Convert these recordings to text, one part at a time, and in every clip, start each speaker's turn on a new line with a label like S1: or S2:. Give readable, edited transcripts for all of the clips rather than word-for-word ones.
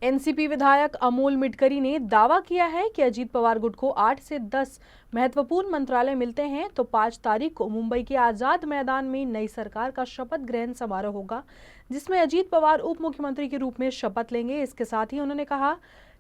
S1: NCP विधायक अमोल मिटकरी ने दावा किया है कि अजीत पवार गुट को 8 से 10 महत्वपूर्ण मंत्रालय मिलते हैं तो 5 तारीख को मुंबई के आजाद मैदान में नई सरकार का शपथ ग्रहण समारोह होगा, जिसमें अजीत पवार उप मुख्यमंत्री के रूप में शपथ लेंगे। इसके साथ ही उन्होंने कहा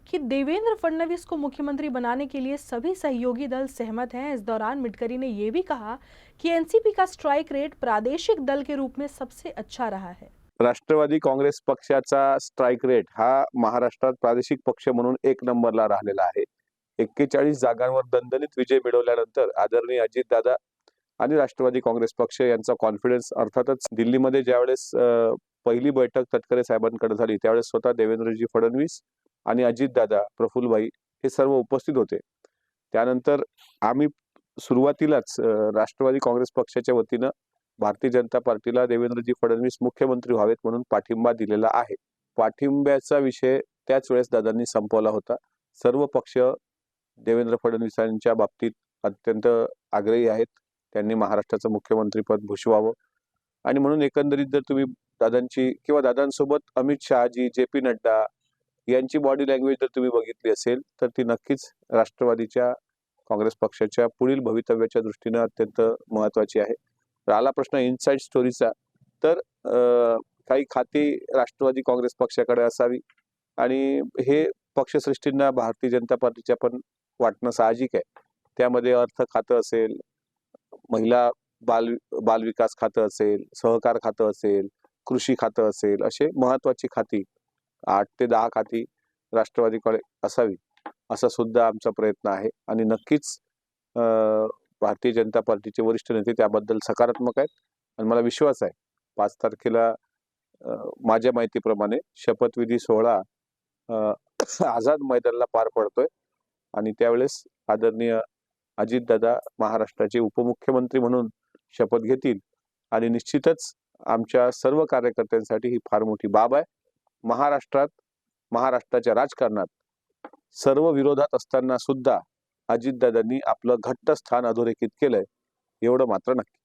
S1: कि देवेंद्र फडणवीस को मुख्यमंत्री बनाने के लिए सभी सहयोगी दल सहमत हैं। इस दौरान मिटकरी ने यह भी कहा कि एनसीपी का स्ट्राइक रेट प्रादेशिक दल के रूप में सबसे अच्छा रहा है।
S2: राष्ट्रवादी काँग्रेस पक्षाचा स्ट्राइक रेट हा महाराष्ट्रात प्रादेशिक पक्ष म्हणून 1 नंबरला राहिलेला आहे. 41 जागांवर दणदणीत विजय मिळवल्यानंतर आदरणीय अजितदादा आणि राष्ट्रवादी काँग्रेस पक्ष यांचा कॉन्फिडन्स अर्थातच दिल्लीमध्ये ज्यावेळेस पहिली बैठक तटकरे साहेबांकडे झाली त्यावेळेस स्वतः देवेंद्रजी फडणवीस आणि अजितदादा, प्रफुल्लभाई हे सर्व उपस्थित होते. त्यानंतर आम्ही सुरुवातीलाच राष्ट्रवादी काँग्रेस पक्षाच्या वतीनं भारतीय जनता पार्टीला देवेंद्रजी फडणवीस मुख्यमंत्री व्हावेत म्हणून पाठिंबा दिलेला आहे. पाठिंब्याचा विषय त्याच वेळेस दादांनी संपवला होता. सर्व पक्ष देवेंद्र फडणवीसांच्या बाबतीत अत्यंत आग्रही आहेत. त्यांनी महाराष्ट्राचं मुख्यमंत्रीपद भूषवावं आणि म्हणून एकंदरीत जर तुम्ही दादांची किंवा दादांसोबत अमित शहाजी, जे.पी. नड्डा यांची बॉडी लँग्वेज जर तुम्ही बघितली असेल तर ती नक्कीच राष्ट्रवादीच्या काँग्रेस पक्षाच्या पुढील भवितव्याच्या दृष्टीने अत्यंत महत्त्वाची आहे. आला प्रश्न इनसाइड स्टोरीचा तर काही खाती राष्ट्रवादी काँग्रेस पक्षाकडे असावी आणि हे पक्षश्रेष्ठींना भारतीय जनता पार्टीच्या पण वाटणं साहजिक आहे. त्यामध्ये अर्थ खातं असेल, महिला बाल विकास खातं असेल, सहकार खातं असेल, कृषी खातं असेल, असे महत्त्वाची खाती 8 ते 10 खाती राष्ट्रवादीकडे असावी असा सुद्धा आमचा प्रयत्न आहे आणि नक्कीच भारतीय जनता पार्टीचे वरिष्ठ नेते त्याबद्दल सकारात्मक आहेत आणि मला विश्वास आहे 5 तारखेला माझ्या माहितीप्रमाणे शपथविधी सोहळा आझाद मैदानाला पार पडतोय आणि त्यावेळेस आदरणीय अजितदादा महाराष्ट्राचे उपमुख्यमंत्री म्हणून शपथ घेतील आणि निश्चितच आमच्या सर्व कार्यकर्त्यांसाठी ही फार मोठी बाब आहे. महाराष्ट्राच्या राजकारणात सर्व विरोधात असताना सुद्धा अजितदादांनी आपलं घट्ट स्थान अधोरेखित केलंय एवढं मात्र नक्की.